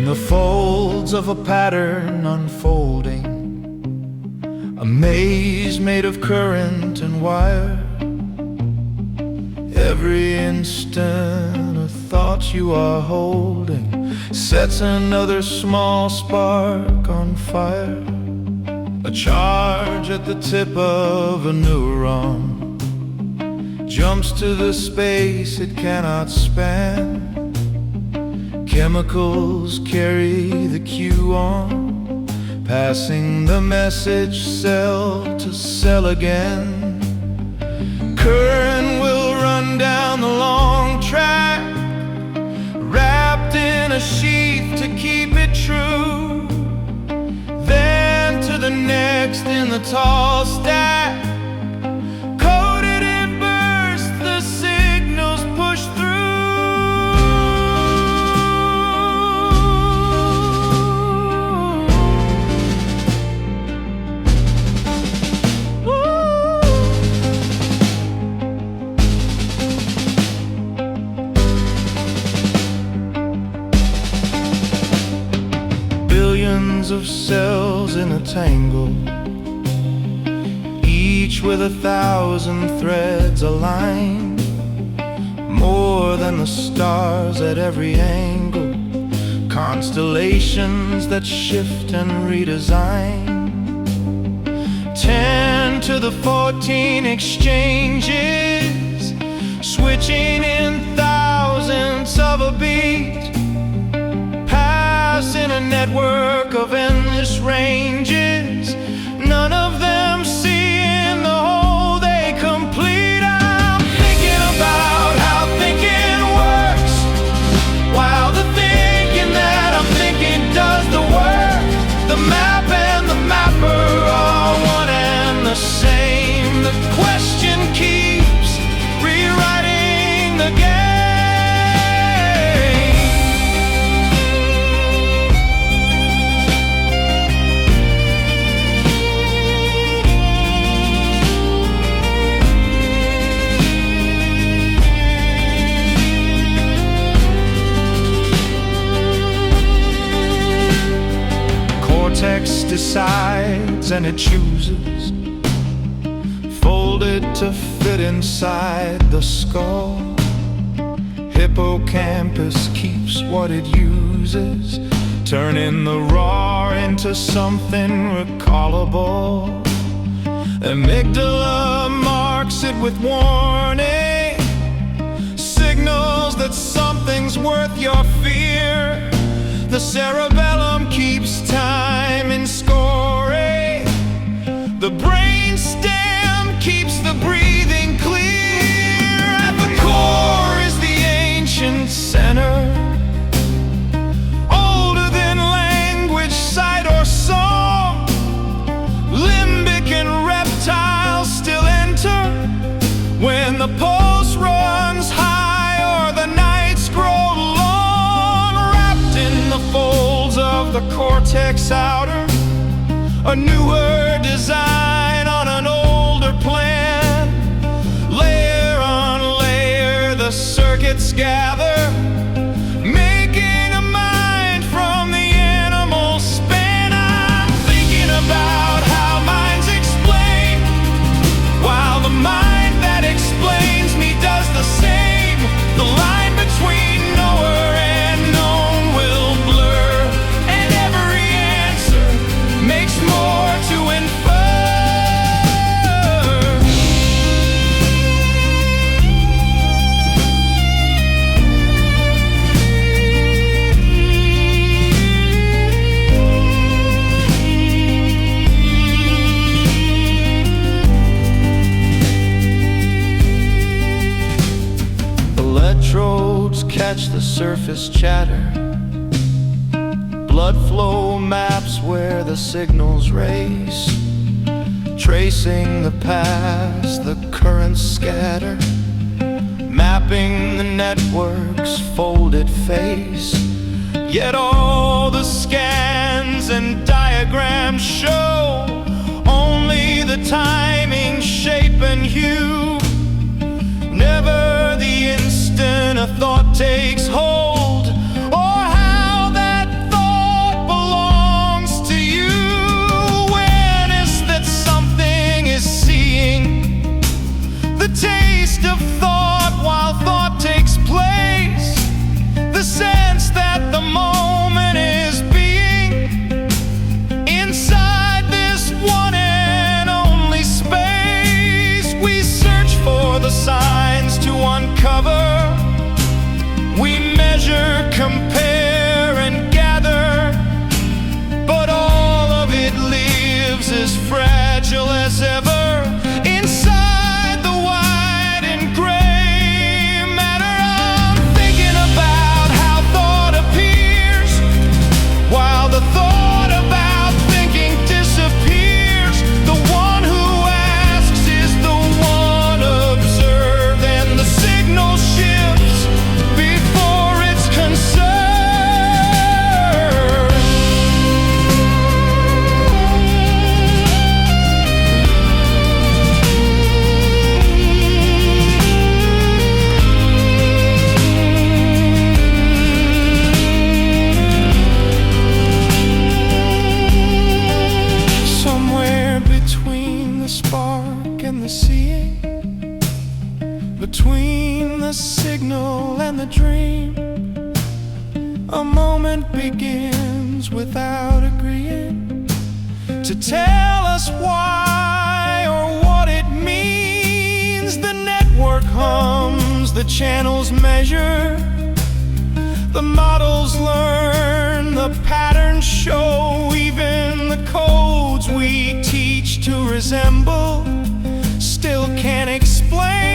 the folds of a pattern unfolding, a maze made of current and wire. Every instant of thoughts you are holding sets another small spark on fire. A charge at the tip of a neuron jumps to the space it cannot span. Chemicals carry the cue on, passing the message cell to cell again. Current will run down the long track, wrapped in a sheath to keep it true. Then to the next in the tall stack, coded in bursts, the signals push through. Billions of cells in a tangle, each with 1,000 threads aligned, more than the stars at every angle, constellations that shift and redesign. 10 to the 14 exchanges, switching in thousandths of a beat, in a network of endless ranges, none of them seeing the whole they complete. I'm thinking about how thinking works, while the thinking that I'm thinking does the work. The map and the mapper are one and the same. The question keeps rewriting the game. Cortex decides and it chooses, folded to fit inside the skull. Hippocampus keeps what it uses, turning the raw into something recallable. Amygdala marks it with warning, signals that something's worth your fear. The cerebellum keeps time in scoring, the brain stem keeps the breathing clear. At the core is the ancient center, older than language, sight, or song. Limbic and reptiles still enter when the pulse runs high or the nights grow long. Wrapped in the folds of the cortex outer, a newer design on an older plan. Layer on layer the circuits gather, making a mind from the animal span. I'm thinking about how minds explain, while the mind that explains me does the same. The line between knower and known will blur, and every answer makes more to infer. Electrodes catch the surface chatter, blood flow maps where the signals race, tracing the past, the currents scatter, mapping the network's folded face. Yet all the scans and diagrams show only the timing, shape, and hue. Never the instant a thought takes hold, or how that thought the signs to uncover. We measure, compare, and gather, but all of it lives as fragile as ever inside the white and gray matter. I'm thinking about how thought appears while the thought about thinking disappears. The one who asks is the one observed, and the signal shifts before it's concerned. Somewhere between the spark and the seeing, between the signal and the dream, a moment begins without agreeing to tell us why or what it means. The network hums, the channels measure, the models learn, the patterns show. Even the codes we teach to resemble still can't explain